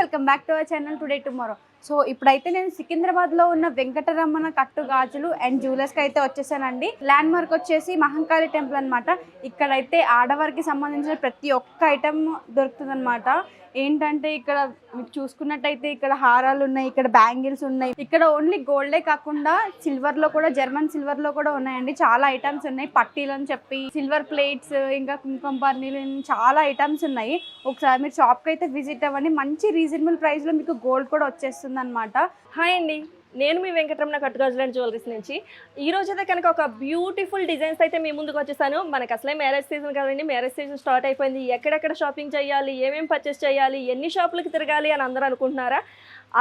Welcome back to our channel today tomorrow. So ఇప్పుడైతే నేను సికింద్రాబాద్లో ఉన్న వెంకటరమణ కట్టు గాజులు అండ్ జ్యువెలర్స్కి అయితే వచ్చేసానండి. ల్యాండ్ మార్క్ వచ్చేసి మహంకాళి టెంపుల్ అనమాట. ఇక్కడైతే ఆడవారికి సంబంధించిన ప్రతి ఒక్క ఐటమ్ దొరుకుతుంది అనమాట. ఏంటంటే ఇక్కడ మీకు చూసుకున్నట్టయితే ఇక్కడ హారాలు ఉన్నాయి, ఇక్కడ బ్యాంగిల్స్ ఉన్నాయి. ఇక్కడ ఓన్లీ గోల్డే కాకుండా సిల్వర్లో కూడా, జర్మన్ సిల్వర్లో కూడా ఉన్నాయండి. చాలా ఐటమ్స్ ఉన్నాయి. పట్టీలు అని చెప్పి, సిల్వర్ ప్లేట్స్, ఇంకా కుంకుమ పర్నీలు, చాలా ఐటమ్స్ ఉన్నాయి. ఒకసారి మీరు షాప్కి అయితే విజిట్ అవ్వండి. మంచి రీజనబుల్ ప్రైస్లో మీకు గోల్డ్ కూడా వచ్చేస్తుంది అనమాట. హాయ్ అండి, నేను మీ వెంకటరమణ కట్టుగాజులు అండ్ జ్యువెలరీస్ నుంచి. ఈ రోజు అయితే కనుక ఒక బ్యూటిఫుల్ డిజైన్స్ అయితే మీ ముందుకు వచ్చేసాను. మనకు అసలే మ్యారేజ్ సీజన్ కదండి, మ్యారేజ్ సీజన్ స్టార్ట్ అయిపోయింది. ఎక్కడెక్కడ షాపింగ్ చేయాలి, ఏమేమి పర్చేస్ చేయాలి, ఎన్ని షాపులకు తిరగాలి అని అందరూ అనుకుంటున్నారా?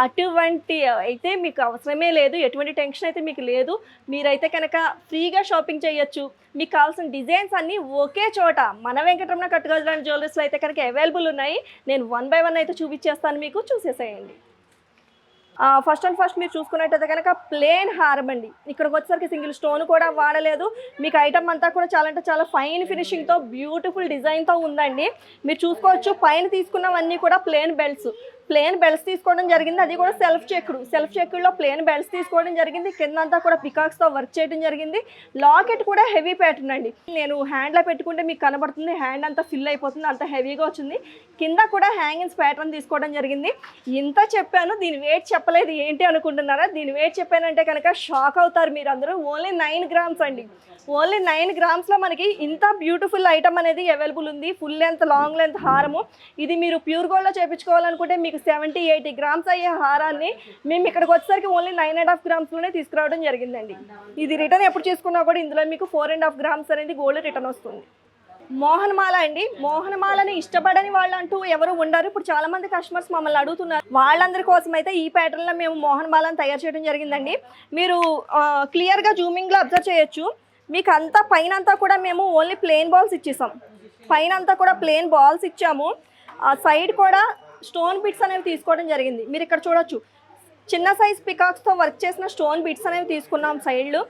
అటువంటి అయితే మీకు అవసరమే లేదు, ఎటువంటి టెన్షన్ అయితే మీకు లేదు. మీరైతే కనుక ఫ్రీగా షాపింగ్ చేయొచ్చు. మీకు కావాల్సిన డిజైన్స్ అన్నీ ఒకే చోట మన వెంకటరమణ కట్టుగాజులు అండ్ జ్యువెలరీస్లో అయితే కనుక అవైలబుల్ ఉన్నాయి. నేను 1 by 1 అయితే చూపించేస్తాను, మీకు చూసేసేయండి. ఫస్ట్ అండ్ ఫస్ట్ మీరు చూసుకున్నట్టయితే కనుక ప్లేన్ హారం అండి. ఇక్కడికి వచ్చేసరికి సింగిల్ స్టోన్ కూడా వాడలేదు. మీకు ఐటమ్ అంతా కూడా చాలా అంటే చాలా ఫైన్ ఫినిషింగ్తో బ్యూటిఫుల్ డిజైన్తో ఉందండి. మీరు చూసుకోవచ్చు, పైన తీసుకున్నవన్నీ కూడా ప్లేన్ బెల్ట్స్ తీసుకోవడం జరిగింది. అది కూడా సెల్ఫ్ చెక్కుడులో ప్లేన్ బెల్ట్స్ తీసుకోవడం జరిగింది. కింద అంతా కూడా పికాక్స్తో వర్క్ చేయడం జరిగింది. లాకెట్ కూడా హెవీ ప్యాటర్న్ అండి. నేను హ్యాండ్లో పెట్టుకుంటే మీకు కనబడుతుంది, హ్యాండ్ అంతా ఫిల్ అయిపోతుంది, అంత హెవీగా వచ్చింది. కింద కూడా హ్యాంగింగ్స్ ప్యాటర్న్ తీసుకోవడం జరిగింది. ఇంత చెప్పాను, దీని వెయిట్ చెప్పలేదు ఏంటి అనుకుంటున్నారా? దీని వెయిట్ చెప్పానంటే కనుక షాక్ అవుతారు మీరు అందరూ. ఓన్లీ 9 grams అండి. ఓన్లీ 9 grams మనకి ఇంత బ్యూటిఫుల్ ఐటమ్ అనేది అవైలబుల్ ఉంది. ఫుల్ లెంత్, లాంగ్ లెంత్ హారము. ఇది మీరు ప్యూర్ గోల్డ్లో చేయించుకోవాలనుకుంటే మీకు 70-80 grams అయ్యే హారాన్ని మేము ఇక్కడికి వచ్చేసరికి ఓన్లీ 9.5 grams తీసుకురావడం జరిగిందండి. ఇది రిటర్న్ ఎప్పుడు చేసుకున్నా కూడా ఇందులో మీకు 4.5 grams అనేది గోల్డ్ రిటర్న్ వస్తుంది. మోహనమాల అండి. మోహనమాలని ఇష్టపడని వాళ్ళు అంటూ ఎవరు ఉండరు. ఇప్పుడు చాలా మంది కస్టమర్స్ మమ్మల్ని అడుగుతున్నారు. వాళ్ళందరి కోసం అయితే ఈ ప్యాటర్న్లో మేము మోహనమాలను తయారు చేయడం జరిగిందండి. మీరు క్లియర్గా జూమింగ్లో అబ్జర్వ్ చేయొచ్చు. మీకు అంతా పైన అంతా కూడా మేము ఓన్లీ ప్లెయిన్ బాల్స్ ఇచ్చేసాం. పైన అంతా కూడా ప్లెయిన్ బాల్స్ ఇచ్చాము. సైడ్ కూడా స్టోన్ బిట్స్ అనేవి తీసుకోవడం జరిగింది. మీరు ఇక్కడ చూడొచ్చు, చిన్న సైజ్ పికాక్స్తో వర్క్ చేసిన స్టోన్ బిట్స్ అనేవి తీసుకున్నాం సైడ్లు.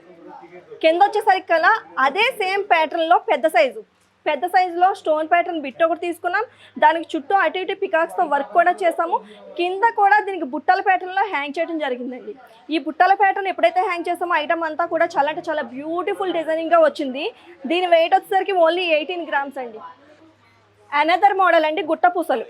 కింద వచ్చేసరికి కల్లా అదే సేమ్ ప్యాటర్న్లో పెద్ద సైజులో స్టోన్ ప్యాటర్న్ బిట్ ఒకటి తీసుకున్నాం. దానికి చుట్టూ అటు ఇటు పికాక్స్తో వర్క్ కూడా చేసాము. కింద కూడా దీనికి బుట్టల ప్యాటర్న్లో హ్యాంగ్ చేయడం జరిగిందండి. ఈ బుట్టల ప్యాటర్న్ ఎప్పుడైతే హ్యాంగ్ చేసామో ఐటమ్ అంతా కూడా చాలా అంటే చాలా బ్యూటిఫుల్ డిజైనింగ్గా వచ్చింది. దీని వెయిట్ వచ్చేసరికి ఓన్లీ 18 grams అండి. అనదర్ మోడల్ అండి, గుట్ట పూసలు.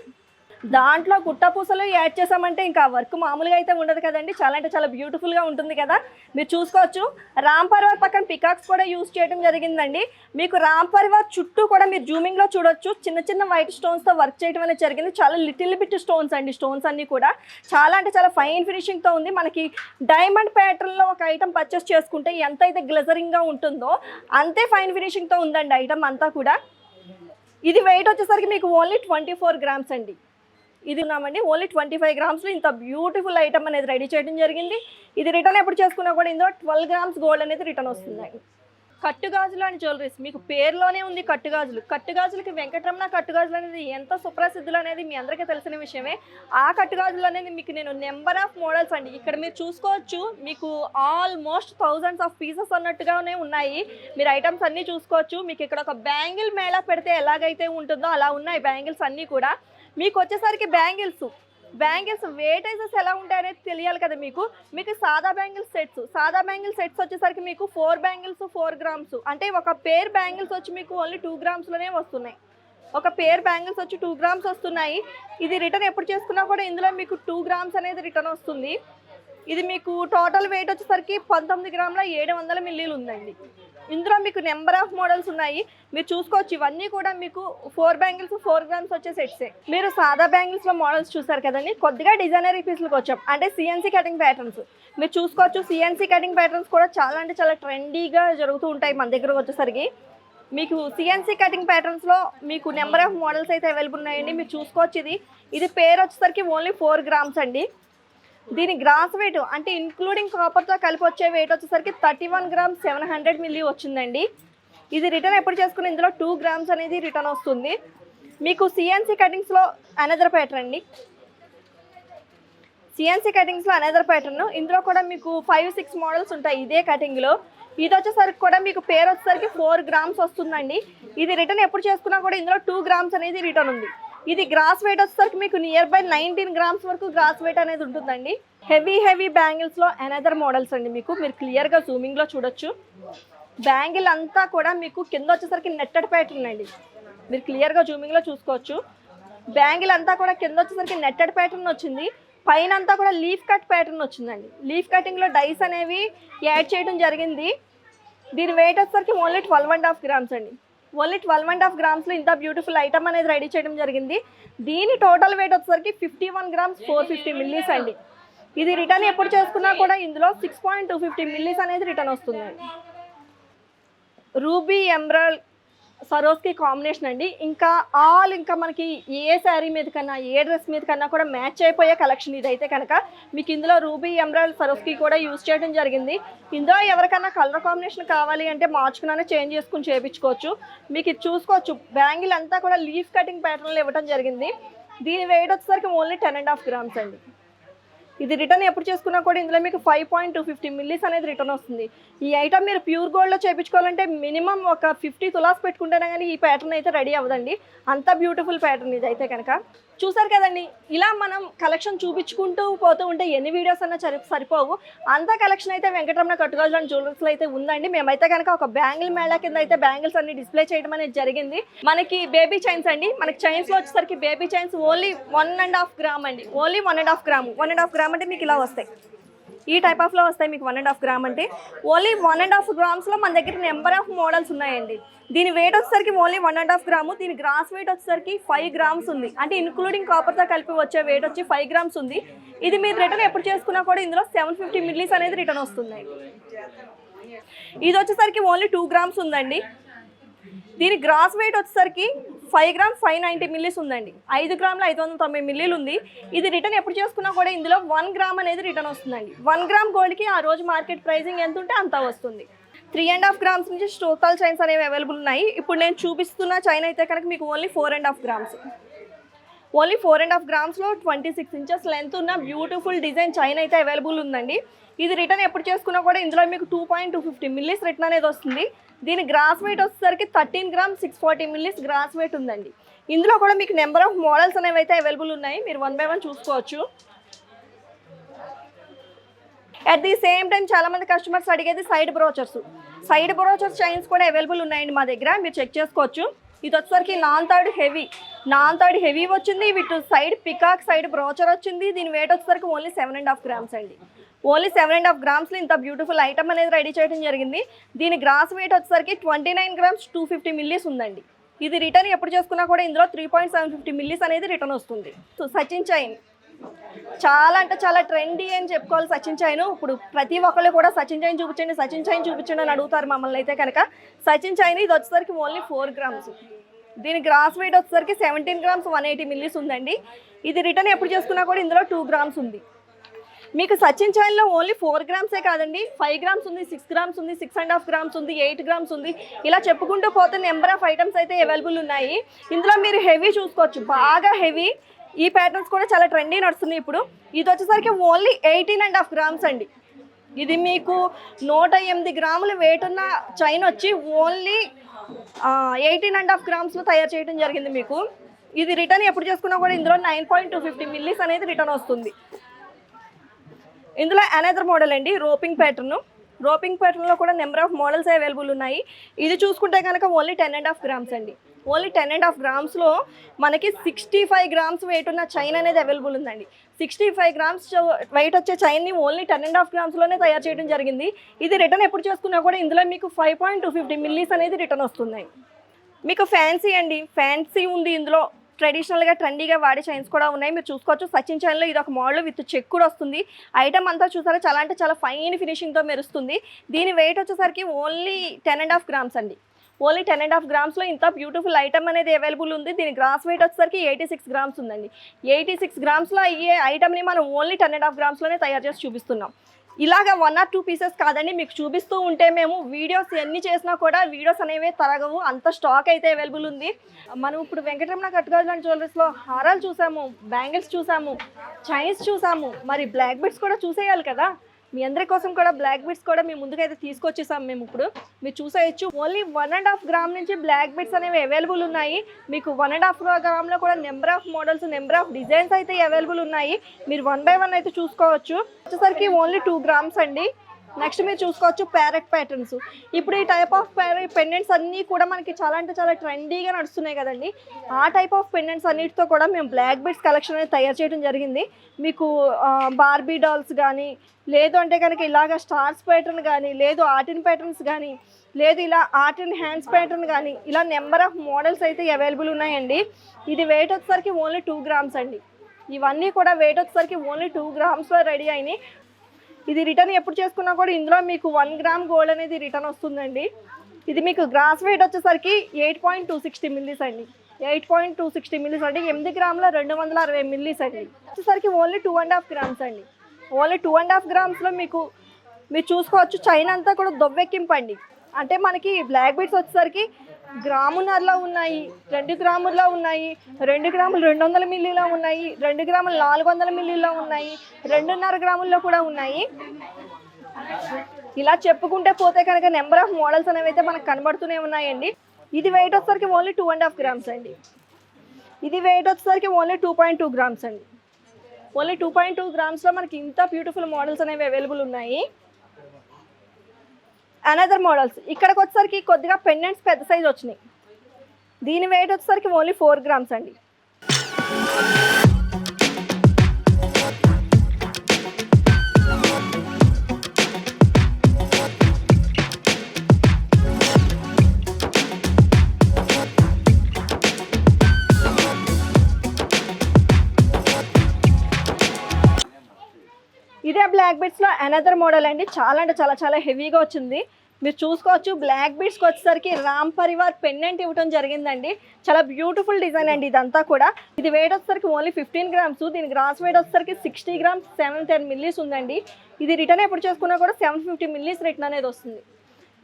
దాంట్లో గుట్ట పూసలు యాడ్ చేసామంటే ఇంకా వర్క్ మామూలుగా అయితే ఉండదు కదండి. చాలా అంటే చాలా బ్యూటిఫుల్గా ఉంటుంది కదా. మీరు చూసుకోవచ్చు, రామ్ పరివార్ పక్కన పికాక్స్ కూడా యూజ్ చేయడం జరిగిందండి. మీకు రామ్ పరివార్ చుట్టూ కూడా మీరు జూమింగ్లో చూడొచ్చు, చిన్న చిన్న వైట్ స్టోన్స్తో వర్క్ చేయడం అనేది జరిగింది. చాలా లిటిల్ బిట్ స్టోన్స్ అండి. స్టోన్స్ అన్నీ కూడా చాలా అంటే చాలా ఫైన్ ఫినిషింగ్తో ఉంది. మనకి డైమండ్ ప్యాటర్న్లో ఒక ఐటమ్ పర్చేస్ చేసుకుంటే ఎంత అయితే గ్లిజరింగ్గా ఉంటుందో అంతే ఫైన్ ఫినిషింగ్తో ఉందండి ఐటమ్ అంతా కూడా. ఇది వెయిట్ వచ్చేసరికి మీకు ఓన్లీ 24 grams అండి. ఇది ఉన్నామండి ఓన్లీ 25 grams ఇంత బ్యూటిఫుల్ ఐటమ్ అనేది రెడీ చేయడం జరిగింది. ఇది రిటర్న్ ఎప్పుడు చేసుకున్నా కూడా ఇందులో 12 grams గోల్డ్ అనేది రిటర్న్ వస్తుంది. కట్టుగాజులు అండ్ జ్యువెలరీస్, మీకు పేరులోనే ఉంది కట్టుగాజులకి వెంకటరమణ కట్టుగాజులు అనేది ఎంత సుప్రసిద్ధులు అనేది మీ అందరికీ తెలిసిన విషయమే. ఆ కట్టుగాజులు అనేది మీకు నేను నెంబర్ ఆఫ్ మోడల్స్ అండి. ఇక్కడ మీరు చూసుకోవచ్చు, మీకు ఆల్మోస్ట్ thousands of pieces అన్నట్టుగానే ఉన్నాయి. మీరు ఐటమ్స్ అన్నీ చూసుకోవచ్చు. మీకు ఇక్కడ ఒక బ్యాంగిల్ మేళా పెడితే ఎలాగైతే ఉంటుందో అలా ఉన్నాయి బ్యాంగిల్స్ అన్నీ కూడా. మీకు వచ్చేసరికి బ్యాంగిల్స్ బ్యాంగిల్స్ వెయిటేజెస్ ఎలా ఉంటాయి అనేది తెలియాలి కదా మీకు. మీకు సాదా బ్యాంగిల్స్ సెట్స్ వచ్చేసరికి మీకు 4 బ్యాంగిల్స్ 4 గ్రామ్స్, అంటే ఒక పేర్ బ్యాంగిల్స్ వచ్చి మీకు ఓన్లీ 2 గ్రామ్స్లోనే వస్తున్నాయి. ఒక పేర్ బ్యాంగిల్స్ వచ్చి 2 గ్రామ్స్ వస్తున్నాయి. ఇది రిటర్న్ ఎప్పుడు చేసుకున్నా కూడా ఇందులో మీకు 2 గ్రామ్స్ అనేది రిటర్న్ వస్తుంది. ఇది మీకు టోటల్ వెయిట్ వచ్చేసరికి 19 గ్రాముల 700 మిల్లీలు ఉందండి. ఇందులో మీకు నెంబర్ ఆఫ్ మోడల్స్ ఉన్నాయి, మీరు చూసుకోవచ్చు. ఇవన్నీ కూడా మీకు 4 బ్యాంగిల్స్ 4 గ్రామ్స్ వచ్చే సెట్సే. మీరు సాదా బ్యాంగిల్స్లో మోడల్స్ చూసారు కదండి, కొద్దిగా డిజైనరీ పీస్లకు వచ్చాం, అంటే సిఎన్సీ కటింగ్ ప్యాటర్న్స్. మీరు చూసుకోవచ్చు, సిఎన్సీ కటింగ్ ప్యాటర్న్స్ కూడా చాలా అంటే చాలా ట్రెండీగా జరుగుతూ ఉంటాయి మన దగ్గర వచ్చేసరికి. మీకు సిఎన్సీ కటింగ్ ప్యాటర్న్స్లో మీకు నెంబర్ ఆఫ్ మోడల్స్ అయితే అవైలబుల్ ఉన్నాయండి. మీరు చూసుకోవచ్చు. ఇది పేరు వచ్చేసరికి ఓన్లీ 4 గ్రామ్స్ అండి. దీని గ్రాస్ వెయిట్ అంటే ఇంక్లూడింగ్ కాపర్తో కలిపి వచ్చే వెయిట్ వచ్చేసరికి 31 గ్రామ్స్ 700 మిల్లీ వచ్చిందండి. ఇది రిటర్న్ ఎప్పుడు చేసుకుని ఇందులో 2 గ్రామ్స్ అనేది రిటర్న్ వస్తుంది. మీకు సిఎన్సీ కటింగ్స్లో అనదర్ ప్యాటర్న్ అండి. సిఎన్సీ కటింగ్స్లో అనదర్ ప్యాటర్న్. ఇందులో కూడా మీకు 5-6 మోడల్స్ ఉంటాయి ఇదే కటింగ్లో. ఇది వచ్చేసరికి కూడా మీకు పేరు వచ్చేసరికి 4 గ్రామ్స్ వస్తుందండి. ఇది రిటర్న్ ఎప్పుడు చేసుకున్నా కూడా ఇందులో 2 గ్రామ్స్ అనేది రిటర్న్ ఉంది. ఇది గ్రాస్ వెయిట్ వచ్చేసరికి మీకు నియర్ బై 19 గ్రామ్స్ వరకు గ్రాస్ వెయిట్ అనేది ఉంటుందండి. హెవీ బ్యాంగిల్స్లో అనదర్ మోడల్స్ అండి. మీరు క్లియర్గా జూమింగ్లో చూడొచ్చు. బ్యాంగిల్ అంతా కూడా మీకు కింద వచ్చేసరికి నెట్టెడ్ ప్యాటర్న్ అండి. మీరు క్లియర్గా జూమింగ్లో చూసుకోవచ్చు. బ్యాంగిల్ అంతా కూడా కింద వచ్చేసరికి నెట్టెడ్ ప్యాటర్న్ వచ్చింది, పైన అంతా కూడా లీఫ్ కట్ ప్యాటర్న్ వచ్చిందండి. లీఫ్ కటింగ్లో డైస్ అనేవి యాడ్ చేయడం జరిగింది. దీని వెయిట్ వచ్చేసరికి ఓన్లీ 12.5 గ్రామ్స్ అండి. ఓన్లీ 12.5 గ్రామ్స్లో ఇంత బ్యూటిఫుల్ ఐటమ్ అనేది రెడీ చేయడం జరిగింది. దీని టోటల్ వెయిట్ వచ్చేసరికి 51 గ్రామ్స్ 450 మిల్లీస్ అండి. ఇది రిటర్న్ ఎప్పుడు చేసుకున్నా కూడా ఇందులో 6.250 మిల్లీస్ అనేది రిటర్న్ వస్తుందండి. రూబీ ఎమరాల్డ్ సరోస్కి కాంబినేషన్ అండి. ఇంకా మనకి ఏ శారీ మీద కన్నా ఏ డ్రెస్ మీద కన్నా కూడా మ్యాచ్ అయిపోయే కలెక్షన్ ఇదైతే కనుక. మీకు ఇందులో రూబీ ఎమరాల్డ్ సరోస్కి కూడా యూజ్ చేయడం జరిగింది. ఇందులో ఎవరికన్నా కలర్ కాంబినేషన్ కావాలి అంటే మార్చుకున్నా చేంజ్ చేసుకుని చేయించుకోవచ్చు. మీకు ఇది చూసుకోవచ్చు, బ్యాంగిల్ అంతా కూడా లీఫ్ కటింగ్ ప్యాటర్న్లో ఇవ్వడం జరిగింది. దీని వెయిట్ వచ్చేసరికి ఓన్లీ 10.5 గ్రామ్స్ అండి. ఇది రిటర్న్ ఎప్పుడు చేసుకున్నా కూడా ఇందులో మీకు 5.250 మిల్లీస్ అనేది రిటర్న్ వస్తుంది. ఈ ఐటమ్ మీరు ప్యూర్ గోల్డ్లో చేయించుకోవాలంటే మినిమం ఒక 50 తులాస్ పెట్టుకుంటేనే కానీ ఈ ప్యాటర్న్ అయితే రెడీ అవ్వదండి. అంత బ్యూటిఫుల్ ప్యాటర్న్ ఇది అయితే కనుక. చూసారు కదండి, ఇలా మనం కలెక్షన్ చూపించుకుంటూ పోతూ ఉంటే ఎన్ని వీడియోస్ అన్నా సరిపోవు. అంత కలెక్షన్ అయితే వెంకటరమణ కట్టుగాజులు అండ్ జ్యువెలర్స్లో అయితే ఉందండి. మేమైతే కనుక ఒక బ్యాంగిల్ మేళా కింద అయితే బ్యాంగిల్స్ అన్ని డిస్ప్లే చేయడం అనేది జరిగింది. మనకి బేబీ చైన్స్ అండి. మనకి చైన్స్లో వచ్చేసరికి బేబీ చైన్స్ ఓన్లీ 1.5 గ్రామ్ అండి. Only 1.5 gram. 1.5 గ్రామ్ అంటే మీకు ఇలా వస్తాయి, ఈ టైప్ ఆఫ్లో వస్తాయి మీకు 1.5 గ్రామ్ అంటే. ఓన్లీ 1.5 గ్రామ్స్లో మన దగ్గర నెంబర్ ఆఫ్ మోడల్స్ ఉన్నాయండి. దీని వెయిట్ వచ్చేసరికి ఓన్లీ 1.5 గ్రాము. దీని గ్రాస్ వెయిట్ వచ్చేసరికి 5 గ్రామ్స్ ఉంది, అంటే ఇంక్లూడింగ్ కాపర్తో కలిపి వచ్చే వెయిట్ వచ్చి 5 గ్రామ్స్ ఉంది. ఇది మీరు రిటర్న్ ఎప్పుడు చేసుకున్నా కూడా ఇందులో 750 మిల్లీస్ అనేది రిటర్న్ వస్తుంది. ఇది వచ్చేసరికి ఓన్లీ 2 గ్రామ్స్ ఉందండి. దీని గ్రాస్ వెయిట్ వచ్చేసరికి 5 గ్రామ్స్ 590 మిల్లీస్ ఉందండి. 5 గ్రాముల 590 మిల్లీలు ఉంది. ఇది రిటర్న్ ఎప్పుడు చేసుకున్నా కూడా ఇందులో 1 గ్రామ్ అనేది రిటర్న్ వస్తుందండి. 1 గ్రామ్ గోల్డ్కి ఆ రోజు మార్కెట్ ప్రైసింగ్ ఎంత ఉంటే అంత వస్తుంది. 3.5 గ్రామ్స్ నుంచి టోటల్ చైన్స్ అనేవి అవైలబుల్ ఉన్నాయి. ఇప్పుడు నేను చూపిస్తున్న చైన్ అయితే కనుక మీకు only 4.5 grams. Only 4.5 గ్రామ్స్లో 26 inches length ఉన్న బ్యూటిఫుల్ డిజైన్ చైన్ అయితే అవైలబుల్ ఉందండి. ఇది రిటర్న్ ఎప్పుడు చేసుకున్నా కూడా ఇందులో మీకు 2.250 మిల్లీస్ రిటర్న్ అనేది వస్తుంది. దీని గ్రాస్ వెయిట్ వచ్చేసరికి 13 గ్రామ్స్ 640 మిల్లీస్ గ్రాస్ వెయిట్ ఉందండి. ఇందులో కూడా మీకు నెంబర్ ఆఫ్ మోడల్స్ అనేవి అయితే అవైలబుల్ ఉన్నాయి. మీరు 1 by 1 చూసుకోవచ్చు. అట్ ది సేమ్ టైం చాలామంది కస్టమర్స్ అడిగేది సైడ్ బ్రోచర్స్ చైన్స్ కూడా అవైలబుల్ ఉన్నాయండి మా దగ్గర, మీరు చెక్ చేసుకోవచ్చు. ఇది వచ్చేసరికి నాన్ థర్డ్ హెవీ వచ్చింది. వీటి సైడ్ పికాక్ సైడ్ బ్రోచర్ వచ్చింది. దీని వెయిట్ వచ్చేసరికి ఓన్లీ 7.5 గ్రామ్స్ అండి. ఓన్లీ 7.5 గ్రామ్స్లో ఇంత బ్యూటిఫుల్ ఐటమ్ అనేది రెడీ చేయడం జరిగింది. దీని గ్రాస్ వెయిట్ వచ్చేసరికి 29 గ్రామ్స్ 250 మిల్లీస్ ఉందండి. ఇది రిటర్న్ ఎప్పుడు చేసుకున్నా కూడా ఇందులో 3.750 మిల్లీస్ అనేది రిటర్న్ వస్తుంది. సో సచిన్ చైన్ చాలా అంటే చాలా ట్రెండీ అని చెప్పుకోవాలి. సచిన్ చైన్ ఇప్పుడు ప్రతి ఒక్కళ్ళు కూడా సచిన్ చైన్ చూపించండి అని అడుగుతారు మమ్మల్ని అయితే కనుక. సచిన్ చైన్ ఇది వచ్చేసరికి ఓన్లీ 4 గ్రామ్స్. దీని గ్రాస్ వెయిట్ వచ్చేసరికి 17 గ్రామ్స్ 180 మిల్లీస్ ఉందండి. ఇది రిటర్న్ ఎప్పుడు చేసుకున్నా కూడా ఇందులో 2 గ్రామ్స్ ఉంది. మీకు సచిన్ చైన్లో ఓన్లీ 4 గ్రామ్సే కాదండి, 5 గ్రామ్స్ ఉంది, 6 గ్రామ్స్ ఉంది, 6.5 గ్రామ్స్ ఉంది, 8 గ్రామ్స్ ఉంది. ఇలా చెప్పుకుంటూ పోతే నెంబర్ ఆఫ్ ఐటమ్స్ అయితే అవైలబుల్ ఉన్నాయి. ఇందులో మీరు హెవీ చూసుకోవచ్చు, బాగా హెవీ. ఈ ప్యాటర్న్స్ కూడా చాలా ట్రెండీ నడుస్తుంది ఇప్పుడు. ఇది వచ్చేసరికి ఓన్లీ 18.5 గ్రామ్స్ అండి. ఇది మీకు 108 గ్రాముల వెయిట్ ఉన్న చైన్ వచ్చి ఓన్లీ 18.5 గ్రామ్స్లో తయారు చేయడం జరిగింది. మీకు ఇది రిటర్న్ ఎప్పుడు చేసుకున్నా కూడా ఇందులో 9.250 మిల్లీస్ అనేది రిటర్న్ వస్తుంది. ఇందులో అనదర్ మోడల్ అండి, రోపింగ్ ప్యాటర్న్లో కూడా నెంబర్ ఆఫ్ మోడల్స్ అవైలబుల్ ఉన్నాయి. ఇది చూసుకుంటే కనుక ఓన్లీ 10.5 గ్రామ్స్ అండి. ఓన్లీ 10.5 గ్రామ్స్లో మనకి 65 గ్రామ్స్ వెయిట్ ఉన్న చైన్ అనేది అవైలబుల్ ఉందండి. 65 గ్రామ్స్ వెయిట్ వచ్చే చైన్ని ఓన్లీ 10.5 గ్రామ్స్లోనే తయారు చేయడం జరిగింది. ఇది రిటర్న్ ఎప్పుడు చేసుకున్నా కూడా ఇందులో మీకు 5.250 మిల్లీస్ అనేది రిటర్న్ వస్తున్నాయి. మీకు ఫ్యాన్సీ అండి, ఫ్యాన్సీ ఉంది ఇందులో. ట్రెడిషనల్గా ట్రెండీగా వాడే చైన్స్ కూడా ఉన్నాయి. మీరు చూసుకోవచ్చు సచిన్ చైన్లో ఇది ఒక మోడల్ విత్ చెక్ కూడా వస్తుంది. ఐటమ్ అంతా చూసారా చాలా అంటే చాలా ఫైన్ ఫినిషింగ్తో మెరుస్తుంది. దీని వెయిట్ వచ్చేసరికి ఓన్లీ 10.5 గ్రామ్స్ అండి. ఓన్లీ 10.5 గ్రామ్స్లో ఇంత బ్యూటిఫుల్ ఐటమ్ అనేది అవైలబుల్ ఉంది. దీని గ్రాస్ వెయిట్ వచ్చేసరికి 86 గ్రామ్స్ ఉందండి. 86 గ్రామ్స్లో అయ్యే ఐటమ్ని మనం ఓన్లీ 10.5 గ్రామ్స్లోనే తయారు చేసి చూపిస్తున్నాం. ఇలాగా 1 or 2 పీసెస్ కాదండి, మీకు చూపిస్తూ ఉంటే మేము వీడియోస్ ఎన్ని చేసినా కూడా వీడియోస్ అనేవి తరగవు, అంత స్టాక్ అయితే అవైలబుల్ ఉంది. మనం ఇప్పుడు వెంకటరమణ కట్టుగాజులు అండ్ జ్యువెలరీస్లో హారాలు చూసాము, బ్యాంగిల్స్ చూసాము, చైన్స్ చూసాము, మరి బ్లాక్ బిట్స్ కూడా చూసేయాలి కదా. మీ అందరి కోసం కూడా బ్లాక్ బిట్స్ కూడా మీ ముందుకైతే తీసుకొచ్చేసాం మేము. ఇప్పుడు మీరు చూసేయచ్చు ఓన్లీ 1.5 గ్రామ్ నుంచి బ్లాక్ బిట్స్ అనేవి అవైలబుల్ ఉన్నాయి. మీకు 1.5 గ్రామ్లో కూడా number of models, number of designs అయితే అవైలబుల్ ఉన్నాయి. మీరు 1 by 1 అయితే చూసుకోవచ్చు. వచ్చేసరికి ఓన్లీ 2 గ్రామ్స్ అండి. నెక్స్ట్ మీరు చూసుకోవచ్చు ప్యారెట్ ప్యాటర్న్స్. ఇప్పుడు ఈ టైప్ ఆఫ్ పెండెంట్స్ అన్నీ కూడా మనకి చాలా అంటే చాలా ట్రెండీగా నడుస్తున్నాయి కదండి. ఆ టైప్ ఆఫ్ పెండెంట్స్ అన్నిటితో కూడా మేము బ్లాక్ బిట్స్ కలెక్షన్ అనేది తయారు చేయడం జరిగింది. మీకు బార్బీ డాల్స్ కానీ, లేదు అంటే కనుక ఇలాగ స్టార్స్ ప్యాటర్న్ కానీ, లేదు ఆర్టిన్ ప్యాటర్న్స్ కానీ, లేదు ఇలా ఆర్ట్ అండ్ హ్యాండ్స్ ప్యాటర్న్ కానీ, ఇలా నెంబర్ ఆఫ్ మోడల్స్ అయితే అవైలబుల్ ఉన్నాయండి. ఇది వెయిట్ వచ్చేసరికి ఓన్లీ 2 గ్రామ్స్ అండి. ఇవన్నీ కూడా వెయిట్ వచ్చేసరికి ఓన్లీ 2 గ్రామ్స్లో రెడీ అయినాయి. ఇది రిటర్న్ ఎప్పుడు చేసుకున్నా కూడా ఇందులో మీకు 1 గ్రామ్ గోల్డ్ అనేది రిటర్న్ వస్తుందండి. ఇది మీకు గ్రాస్ వెయిట్ వచ్చేసరికి 8.260 మిల్లీస్ అండి. 8.260 మిల్లీస్ అంటే 8 గ్రాముల 260 మిల్లీస్ అండి. వచ్చేసరికి ఓన్లీ 2.5 గ్రామ్స్ అండి. ఓన్లీ 2.5 గ్రామ్స్లో మీకు మీరు చూసుకోవచ్చు చైన్ అంతా కూడా దొవ్వెక్కింపండి. అంటే మనకి బ్లాక్ బీడ్స్ వచ్చేసరికి గ్రామున్నరలో ఉన్నాయి, 2 గ్రాముల్లో ఉన్నాయి, 2 గ్రాములు 200 మిల్లీలో ఉన్నాయి, 2 గ్రాములు 400 మిల్లీలో ఉన్నాయి, 2.5 గ్రాముల్లో కూడా ఉన్నాయి. ఇలా చెప్పుకుంటే పోతే కనుక నెంబర్ ఆఫ్ మోడల్స్ అనేవి అయితే మనకు కనబడుతూనే ఉన్నాయండి. ఇది వెయిట్ వచ్చేసరికి ఓన్లీ 2.5 గ్రామ్స్ అండి. ఇది వెయిట్ వచ్చేసరికి ఓన్లీ 2.2 గ్రామ్స్ అండి. ఓన్లీ 2.2 గ్రామ్స్లో మనకి ఇంత బ్యూటిఫుల్ మోడల్స్ అనేవి అవైలబుల్ ఉన్నాయి. అనదర్ మోడల్స్ ఇక్కడికి వచ్చేసరికి కొద్దిగా పెండెంట్స్ పెద్ద సైజ్ వచ్చినాయి. దీని వెయిట్ వచ్చేసరికి ఓన్లీ 4 గ్రామ్స్ అండి. ఇదే బ్లాక్ బీడ్స్లో అనదర్ మోడల్ అండి. చాలా అంటే చాలా చాలా హెవీగా వచ్చింది. మీరు చూసుకోవచ్చు బ్లాక్ బీడ్స్కి వచ్చేసరికి రామ్ పరివార్ పెండెంట్ ఇవ్వడం జరిగిందండి. చాలా బ్యూటిఫుల్ డిజైన్ అండి ఇదంతా కూడా. ఇది వెయిట్ వచ్చేసరికి ఓన్లీ 15 గ్రామ్స్. దీని గ్రాస్ వెయిట్ వచ్చేసరికి 60 గ్రామ్స్ 710 మిల్లీస్ ఉందండి. ఇది రిటర్న్ ఎప్పుడు చేసుకున్నా కూడా 750 మిల్లీస్ రిటర్న్ అనేది వస్తుంది.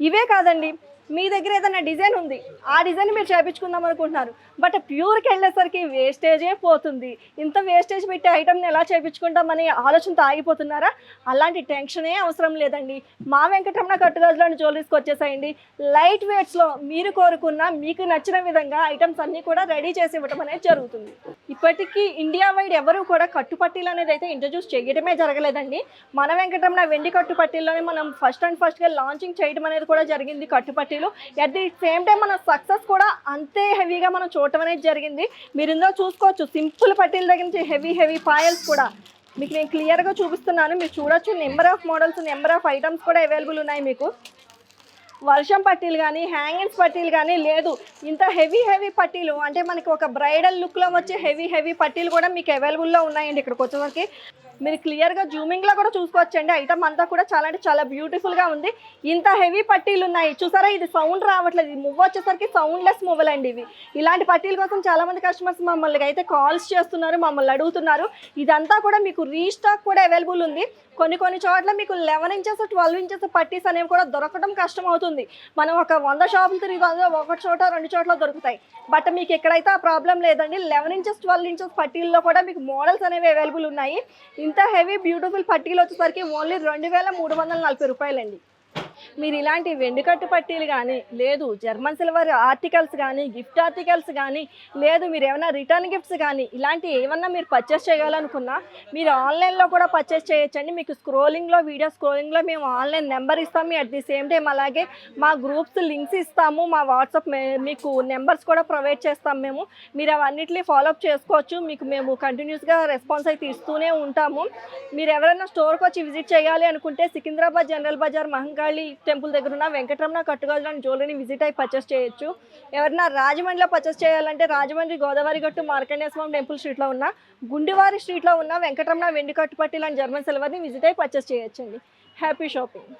ఇవే కాదండి, మీ దగ్గర ఏదైనా డిజైన్ ఉంది, ఆ డిజైన్ మీరు చేయించుకుందాం అనుకుంటున్నారు, బట్ ప్యూర్కి వెళ్ళేసరికి వేస్టేజే పోతుంది. ఇంత వేస్టేజ్ పెట్టి ఐటమ్ని ఎలా చేయించుకుంటామని ఆలోచనతో ఆగిపోతున్నారా? అలాంటి టెన్షనే అవసరం లేదండి. మా వెంకటరమణ కట్టుగాజులు జ్యువెలరీస్కి వచ్చేసాయండి. లైట్ వెయిట్స్లో మీరు కోరుకున్న మీకు నచ్చిన విధంగా ఐటమ్స్ అన్నీ కూడా రెడీ చేసి ఇవ్వడం అనేది జరుగుతుంది. ఇప్పటికీ ఇండియా వైడ్ ఎవరు కూడా కట్టుపట్టీలు అనేది అయితే ఇంట్రడ్యూస్ చేయడమే జరగలేదండి. మన వెంకటరమణ వెండి కట్టుపట్టీల్లోనే మనం ఫస్ట్గా లాంచింగ్ చేయడం అనేది కూడా జరిగింది కట్టుపట్టీలు. అట్ ది సేమ్ టైం మన సక్సెస్ కూడా అంతే హెవీగా మనం చూడటం అనేది జరిగింది. మీరు ఇందులో చూసుకోవచ్చు సింపుల్ పట్టీల దగ్గర నుంచి హెవీ పాయల్స్ కూడా మీకు నేను క్లియర్గా చూపిస్తున్నాను. మీరు చూడొచ్చు number of models, number of items కూడా అవైలబుల్ ఉన్నాయి. మీకు వర్షం పట్టీలు కానీ, హ్యాంగింగ్స్ పట్టీలు కానీ, లేదు ఇంత హెవీ పట్టీలు అంటే మనకి ఒక బ్రైడల్ లుక్లో వచ్చే హెవీ పట్టీలు కూడా మీకు అవైలబుల్లో ఉన్నాయండి. ఇక్కడికి వచ్చేసరికి మీరు క్లియర్గా జూమింగ్లో కూడా చూసుకోవచ్చండి. ఐటమ్ అంతా కూడా చాలా అంటే చాలా బ్యూటిఫుల్గా ఉంది. ఇంత హెవీ పట్టీలు ఉన్నాయి చూసారా. ఇది సౌండ్ రావట్లేదు, ఈ మువ్వ వచ్చేసరికి సౌండ్లెస్ మువ్వలు అండి ఇవి. ఇలాంటి పట్టీల కోసం చాలామంది కస్టమర్స్ మమ్మల్ని అయితే కాల్స్ చేస్తున్నారు, మమ్మల్ని అడుగుతున్నారు. ఇదంతా కూడా మీకు రీస్టాక్ కూడా అవైలబుల్ ఉంది. కొన్ని చోట్ల మీకు 11 ఇంచెస్ 12 ఇంచెస్ పట్టీస్ అనేవి కూడా దొరకడం కష్టం అవుతుంది. మనం ఒక 100 షాపులు తిరిగి ఒక చోట 2 చోట్ల దొరుకుతాయి. బట్ మీకు ఎక్కడైతే ఆ ప్రాబ్లం లేదండి. 11 ఇంచెస్ 12 ఇంచెస్ పట్టీల్లో కూడా మీకు మోడల్స్ అనేవి అవైలబుల్ ఉన్నాయి. ఇంత హెవీ బ్యూటిఫుల్ పట్టీలు వచ్చేసరికి ఓన్లీ 2340 రూపాయలండి. మీరు ఇలాంటి వెండి కట్టు పట్టీలు కానీ, లేదు జర్మన్ సిల్వర్ ఆర్టికల్స్ కానీ, గిఫ్ట్ ఆర్టికల్స్ కానీ, లేదు మీరు ఏమైనా రిటర్న్ గిఫ్ట్స్ కానీ ఇలాంటి ఏమన్నా మీరు పర్చేస్ చేయాలనుకున్నా మీరు ఆన్లైన్లో కూడా పర్చేస్ చేయొచ్చండి. మీకు వీడియో స్క్రోలింగ్లో మేము ఆన్లైన్ నెంబర్ ఇస్తాము. అట్ ది సేమ్ టైం అలాగే మా గ్రూప్స్ లింక్స్ ఇస్తాము. మా వాట్సాప్ మీకు నెంబర్స్ కూడా ప్రొవైడ్ చేస్తాం మేము. మీరు అవన్నిటిని ఫాలోఅప్ చేసుకోవచ్చు. మీకు మేము కంటిన్యూస్గా రెస్పాన్స్ అయితే ఇస్తూనే ఉంటాము. మీరు ఎవరైనా స్టోర్కి వచ్చి విజిట్ చేయాలి అనుకుంటే సికింద్రాబాద్ జనరల్ బజార్ మహంకాళి టెంపుల్ దగ్గర ఉన్న వెంకటరమణ కట్టుగాజులు అండ్ జ్యువెలరీని విజిట్ అయ్యి పర్చేస్ చేయొచ్చు. ఎవరైనా రాజమండ్రిలో పర్చేస్ చేయాలంటే రాజమండ్రి గోదావరి గట్టు మార్కండేయ స్వామి టెంపుల్ స్ట్రీట్లో ఉన్న గుండివారి స్ట్రీట్లో ఉన్న వెంకటరమణ వెండి కట్టుపట్టీలు అండ్ జర్మన్ సిల్వర్ని విజిట్ అయ్యి పర్చేస్ చేయొచ్చండి. Happy shopping.